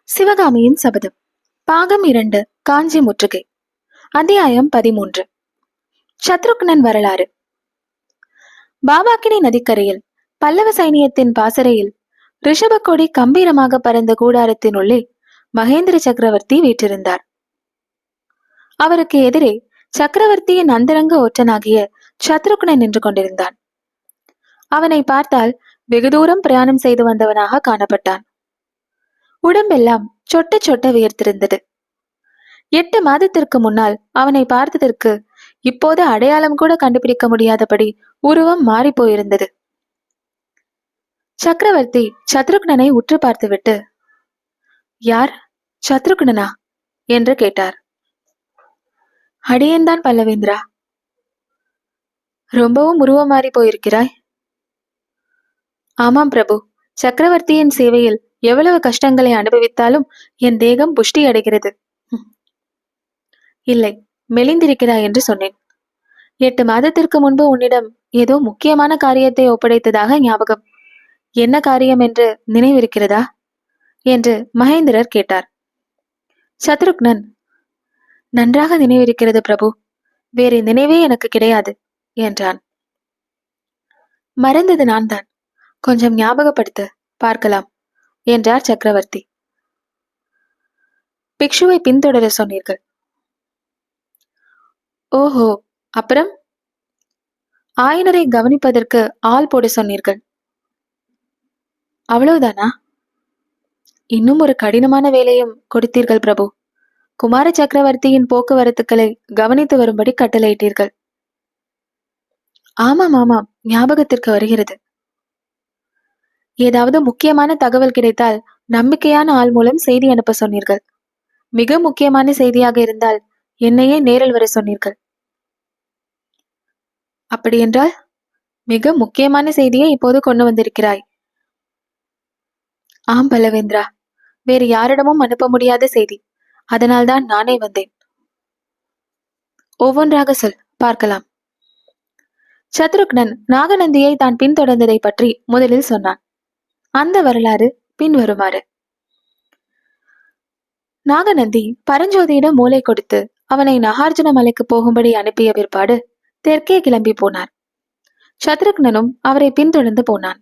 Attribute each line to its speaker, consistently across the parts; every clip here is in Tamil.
Speaker 1: சிவகாமியின் சபதம். பாகம் 2. காஞ்சி முற்றுகை. அத்தியாயம் 13. சத்ருக்னன் வரலாறு. பாபாக்கினி நதிக்கரையில் பல்லவ சைனியத்தின் பாசறையில் ரிஷபக்கொடி கம்பீரமாக பறந்த கூடாரத்தினுள்ளே மகேந்திர சக்கரவர்த்தி வீற்றிருந்தார். அவருக்கு எதிரே சக்கரவர்த்தியின் அந்தரங்க ஒற்றனாகிய சத்ருக்னன் நின்று கொண்டிருந்தான். அவனை பார்த்தால் வெகு தூரம் பிரயாணம் செய்து வந்தவனாக காணப்பட்டான். உடம்பெல்லாம் சொட்ட சொட்ட வியர்த்திருந்தது. 8 மாதத்திற்கு முன்னால் அவனை பார்த்ததற்கு இப்போது அடையாளம் கூட கண்டுபிடிக்க முடியாதபடி உருவம் மாறி போயிருந்தது. சக்கரவர்த்தி சத்ருக்னனை உற்று பார்த்துவிட்டு, யார், சத்ருக்னனா என்று கேட்டார். அடியேன்தான் பல்லவேந்திரா. ரொம்பவும் உருவம் மாறி போயிருக்கிறாய். ஆமாம் பிரபு, சக்கரவர்த்தியின் சேவையில் எவ்வளவு கஷ்டங்களை அனுபவித்தாலும் என் தேகம் புஷ்டி அடைகிறது. இல்லை, மெலிந்திருக்கிறாய் என்று சொன்னேன். 8 மாதத்திற்கு முன்பு உன்னிடம் ஏதோ முக்கியமான காரியத்தை ஒப்படைத்ததாக ஞாபகம். என்ன காரியம் என்று நினைவிருக்கிறதா என்று மகேந்திரர் கேட்டார். சத்ருக்னன், நன்றாக நினைவிருக்கிறது பிரபு, வேறு நினைவே எனக்கு கிடையாது என்றான். மறந்தது நான் தான், கொஞ்சம் ஞாபகப்படுத்த பார்க்கலாம் என்றார் சக்கரவர்த்தி. பிக்ஷுவை பின்தொடர சொன்னீர்கள். ஓஹோ, அப்புறம்? ஆயனரை கவனிப்பதற்கு ஆள் போட சொன்னீர்கள். அவ்வளவுதானா? இன்னும் ஒரு கடினமான வேலையும் கொடுத்தீர்கள் பிரபு. குமார சக்கரவர்த்தியின் போக்குவரத்துக்களை கவனித்து வரும்படி கட்டளையிட்டீர்கள். ஆமாம் ஆமாம், ஞாபகத்திற்கு வருகிறது. ஏதாவது முக்கியமான தகவல் கிடைத்தால் நம்பிக்கையான ஆள் மூலம் செய்தி அனுப்ப சொன்னீர்கள். மிக முக்கியமான செய்தியாக இருந்தால் என்னையே நேரில் வர சொன்னீர்கள். அப்படியென்றால் மிக முக்கியமான செய்தியை இப்போது கொண்டு வந்திருக்கிறாய். ஆம் பல்லவேந்திரா, வேறு யாரிடமும் அனுப்ப முடியாத செய்தி. அதனால்தான் நானே வந்தேன். ஒவ்வொன்றாக சொல், பார்க்கலாம். சத்ருக்னன் நாகநந்தியை தான் பின்தொடர்ந்ததை பற்றி முதலில் சொன்னான். அந்த வரலாறு பின்வருமாறு. நாகநந்தி பரஞ்சோதியிடம் மூளை கொடுத்து அவனை நகார்ஜுன மலைக்கு போகும்படி அனுப்பிய பிற்பாடு தெற்கே கிளம்பி போனார். சத்ருக்னனும் அவரை பின்தொடர்ந்து போனான்.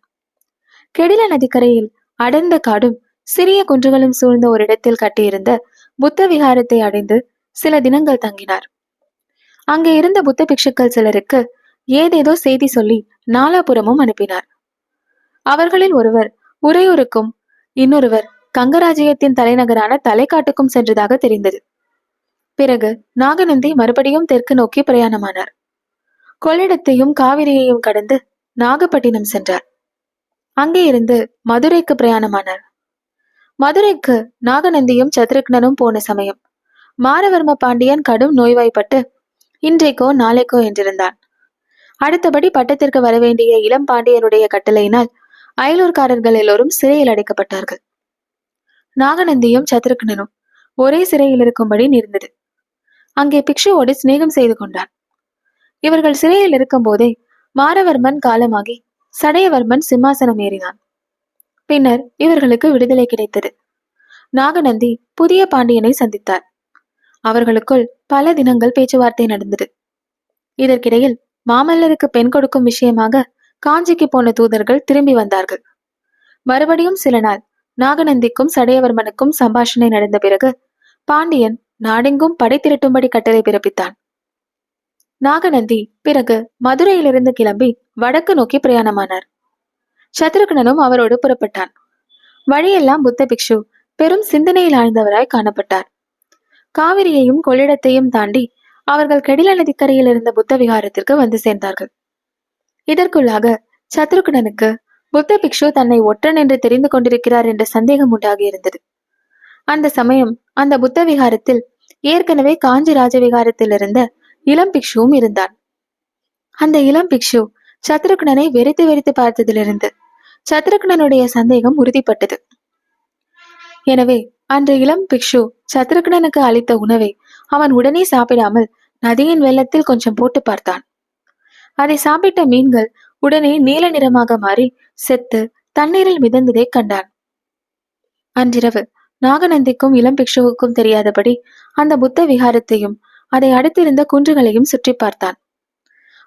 Speaker 1: கெடில நதிக்கரையில் அடர்ந்த காடும் சிறிய குன்றுகளும் சூழ்ந்த ஒரு இடத்தில் கட்டியிருந்த புத்த விகாரத்தை அடைந்து சில தினங்கள் தங்கினார். அங்கே இருந்த புத்த பிக்ஷுக்கள் சிலருக்கு ஏதேதோ செய்தி சொல்லி நாலாபுரமும் அனுப்பினார். அவர்களில் ஒருவர் உறையூருக்கும் இன்னொருவர் கங்கராஜ்யத்தின் தலைநகரான தலைக்காட்டுக்கும் சென்றதாக தெரிந்தது. பிறகு நாகநந்தி மறுபடியும் தெற்கு நோக்கி பிரயாணமானார். கொள்ளிடத்தையும் காவிரியையும் கடந்து நாகப்பட்டினம் சென்றார். அங்கே இருந்து மதுரைக்கு பிரயாணமானார். மதுரைக்கு நாகநந்தியும் சத்ருக்னனும் போன சமயம் மாரவர்ம பாண்டியன் கடும் நோய்வாய்ப்பட்டு இன்றைக்கோ நாளைக்கோ என்றிருந்தான். அடுத்தபடி பட்டத்திற்கு வரவேண்டிய இளம் பாண்டியனுடைய கட்டளையினால் அயலூர்காரர்கள் எல்லோரும் சிறையில் அடைக்கப்பட்டார்கள். நாகநந்தியும் சத்ருக்னனும் ஒரே சிறையில் இருக்கும்படி நேர்ந்தது. அங்கே பிக்ஷுவோடு சிநேகம் செய்து கொண்டான். இவர்கள் சிறையில் இருக்கும் போதே மாரவர்மன் காலமாகி சடையவர்மன் சிம்மாசனம் ஏறினான். பின்னர் இவர்களுக்கு விடுதலை கிடைத்தது. நாகநந்தி புதிய பாண்டியனை சந்தித்தார். அவர்களுக்குள் பல தினங்கள் பேச்சுவார்த்தை நடந்தது. இதற்கிடையில் மாமல்லருக்கு பெண் கொடுக்கும் விஷயமாக காஞ்சிக்கு போன தூதர்கள் திரும்பி வந்தார்கள். மறுபடியும் சில நாள் நாகநந்திக்கும் சடையவர்மனுக்கும் சம்பாஷணை நடந்த பிறகு பாண்டியன் நாடெங்கும் படை திரட்டும்படி கட்டளை பிறப்பித்தான். நாகநந்தி பிறகு மதுரையிலிருந்து கிளம்பி வடக்கு நோக்கி பிரயாணமானார். சத்ருக்னனும் அவரோடு புறப்பட்டான். வழியெல்லாம் புத்த பிக்ஷு பெரும் சிந்தனையில் ஆழ்ந்தவராய் காணப்பட்டார். காவிரியையும் கொள்ளிடத்தையும் தாண்டி அவர்கள் கெடில நதிக்கரையில் இருந்த புத்த விகாரத்திற்கு வந்து சேர்ந்தார்கள். இதற்குள்ளாக சத்ருக்னனுக்கு புத்த பிக்ஷு தன்னை ஒற்றன் என்று தெரிந்து கொண்டிருக்கிறார் என்ற சந்தேகம் உண்டாகி இருந்தது. அந்த சமயம் அந்த புத்த விகாரத்தில் ஏற்கனவே காஞ்சி ராஜவிகாரத்தில் இருந்த இளம் பிக்ஷுவும் இருந்தான். அந்த இளம் பிக்ஷு சத்ருக்னனை வெறித்து வெறித்து பார்த்ததிலிருந்து சத்ருக்னனுடைய சந்தேகம் உறுதிப்பட்டது. எனவே அன்று இளம் பிக்ஷு சத்ருக்னனுக்கு அளித்த உணவை அவன் உடனே சாப்பிடாமல் நதியின் வெள்ளத்தில் கொஞ்சம் போட்டு பார்த்தான். அதை சாப்பிட்ட மீன்கள் உடனே நீல நிறமாக மாறி செத்து தண்ணீரில் மிதந்ததை கண்டான். அன்றிரவு நாகநந்திக்கும் இளம் பிக்ஷுவுக்கும் தெரியாதபடி அந்த புத்த விகாரத்தையும் அதை அடுத்திருந்த குன்றுகளையும் சுற்றி பார்த்தான்.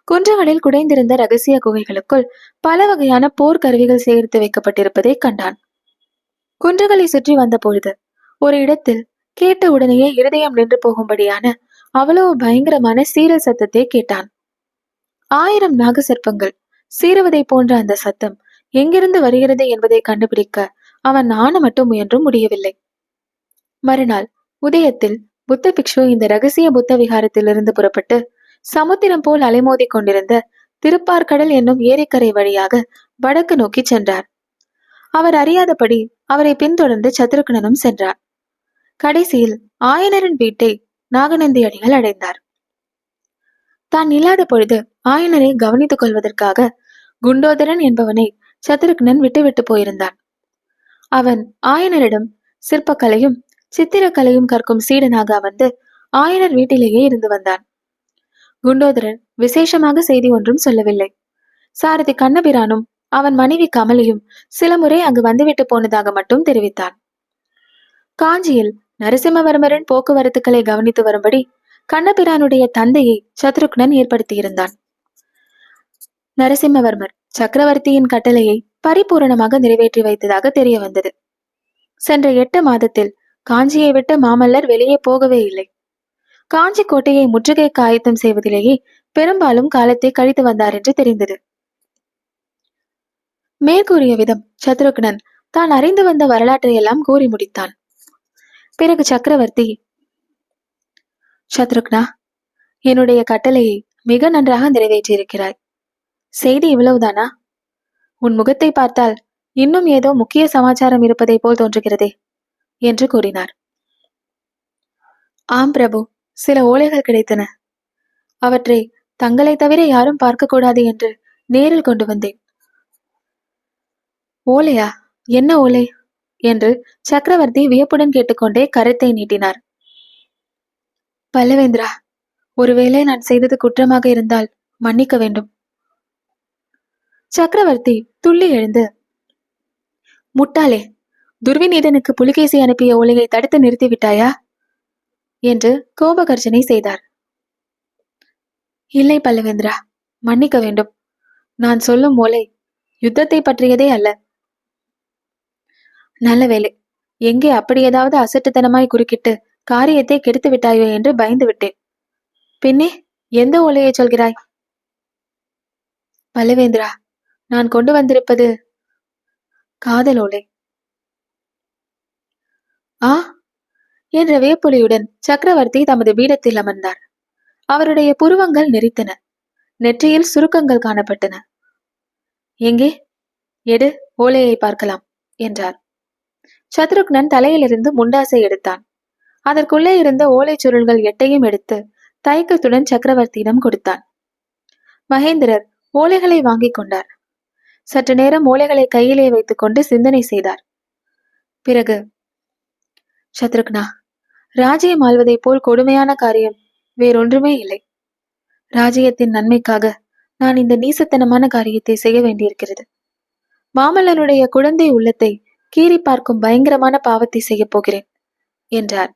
Speaker 1: குன்றுகளில் குடைந்திருந்த ரகசிய குகைகளுக்குள் பல வகையான போர் கருவிகள் சேகரித்து வைக்கப்பட்டிருப்பதை கண்டான். குன்றுகளை சுற்றி வந்த பொழுது ஒரு இடத்தில் கேட்ட உடனேயே இருதயம் நின்று போகும்படியான அவ்வளவு பயங்கரமான சீரல் சத்தத்தை கேட்டான். 1000 நாக சர்ப்பங்கள் சீறுவதை போன்ற அந்த சத்தம் எங்கிருந்து வருகிறது என்பதை கண்டுபிடிக்க அவன் மட்டும் முயன்றும் முடியவில்லை. மறுநாள் உதயத்தில் புத்த பிக்ஷு இந்த ரகசிய புத்த விகாரத்திலிருந்து புறப்பட்டு சமுத்திரம் போல் அலைமோதி கொண்டிருந்த திருப்பார்கடல் என்னும் ஏரிக்கரை வழியாக வடக்கு நோக்கி சென்றார். அவர் அறியாதபடி அவரை பின்தொடர்ந்து சத்ருக்னனும் சென்றார். கடைசியில் ஆயனரின் வீட்டை நாகநந்தி அடிகள் அடைந்தார். தான் இல்லாத பொழுது ஆயனரை கவனித்துக் கொள்வதற்காக குண்டோதரன் என்பவனை சத்ருக்னன் விட்டுவிட்டு போயிருந்தான். அவன் ஆயனரிடம் சிற்பக்கலையும் சித்திரக்கலையும் கற்கும் சீடனாக வந்து ஆயனர் வீட்டிலேயே இருந்து வந்தான். குண்டோதரன் விசேஷமாக செய்தி ஒன்றும் சொல்லவில்லை. சாரதி கண்ணபிரானும் அவன் மனைவி கமலியும் சில முறை அங்கு வந்துவிட்டு போனதாக மட்டும் தெரிவித்தான். காஞ்சியில் நரசிம்மவர்மரின் போக்குவரத்துக்களை கவனித்து வரும்படி கண்ணபிரானுடைய தந்தையை சத்ருக்னன் ஏற்படுத்தியிருந்தான். நரசிம்மவர்மர் சக்கரவர்த்தியின் கட்டளையை பரிபூரணமாக நிறைவேற்றி வைத்ததாக தெரிய வந்தது. சென்ற 8 மாதத்தில் காஞ்சியை விட்டு மாமல்லர் வெளியே போகவே இல்லை. காஞ்சி கோட்டையை முற்றுகைக்கு ஆயத்தம் செய்வதிலேயே பெரும்பாலும் காலத்தை கழித்து வந்தார் என்று தெரிந்தது. மேற்கூறிய விதம் சத்ருக்னன் தான் அறிந்து வந்த வரலாற்றை எல்லாம் கூறி முடித்தான். பிறகு சக்கரவர்த்தி, சத்ருக்னா, என்னுடைய கட்டளையை மிக நன்றாக நிறைவேற்றியிருக்கிறாய். செய்தி இவ்வளவுதானா? உன் முகத்தை பார்த்தால் இன்னும் ஏதோ முக்கிய சமாச்சாரம் இருப்பதை போல் தோன்றுகிறதே என்று கூறினார். ஆம் பிரபு, சில ஓலைகள் கிடைத்தன. அவற்றை தங்களை தவிர யாரும் பார்க்கக்கூடாது என்று நேரில் கொண்டு வந்தேன். ஓலையா? என்ன ஓலை என்று சக்கரவர்த்தி வியப்புடன் கேட்டுக்கொண்டே கரத்தை நீட்டினார். பல்லவேந்திரா, ஒருவேளை நான் செய்தது குற்றமாக இருந்தால் மன்னிக்க வேண்டும். சக்கரவர்த்தி துள்ளி எழுந்து, முட்டாளே, துர்விநீதனுக்கு புலிகேசி அனுப்பிய ஓலையை தடுத்து நிறுத்திவிட்டாயா என்று கோபகர்ஜனை செய்தார். இல்லை பல்லவேந்திரா, மன்னிக்க வேண்டும். நான் சொல்லும் ஓலை யுத்தத்தை பற்றியதே அல்ல. நல்ல வேலை, எங்கே அப்படி ஏதாவது அசட்டுத்தனமாய் குறுக்கிட்டு காரியத்தை கெடுத்து விட்டாயோ என்று பயந்து விட்டேன். பின்னே எந்த ஓலையை சொல்கிறாய்? பல்லவேந்திரா, நான் கொண்டு வந்திருப்பது காதல் ஓலை. ஆ என்ற வேப்புலியுடன் சக்கரவர்த்தி தமது பீடத்தில் அமர்ந்தார். அவருடைய புருவங்கள் நெறித்தன. நெற்றியில் சுருக்கங்கள் காணப்பட்டன. எங்கே? எடு, ஓலையை பார்க்கலாம் என்றார். சத்ருக்னன் தலையிலிருந்து முண்டாசை எடுத்தான். அதற்குள்ளே இருந்த ஓலை சுருள்கள் 8ஐயும் எடுத்து தயக்கத்துடன் சக்கரவர்த்தியிடம் கொடுத்தான். மகேந்திரர் ஓலைகளை வாங்கிக் கொண்டார். சற்று நேரம் ஓலைகளை கையிலே வைத்துக் கொண்டு சிந்தனை செய்தார். பிறகு, சத்ருக்னா, ராஜ்யம் ஆள்வதை போல் கொடுமையான காரியம் வேறொன்றுமே இல்லை. ராஜ்யத்தின் நன்மைக்காக நான் இந்த நீசத்தனமான காரியத்தை செய்ய வேண்டியிருக்கிறது. மாமல்லனுடைய குழந்தை உள்ளத்தை கீறி பார்க்கும் பயங்கரமான பாவத்தை செய்ய போகிறேன் என்றார்.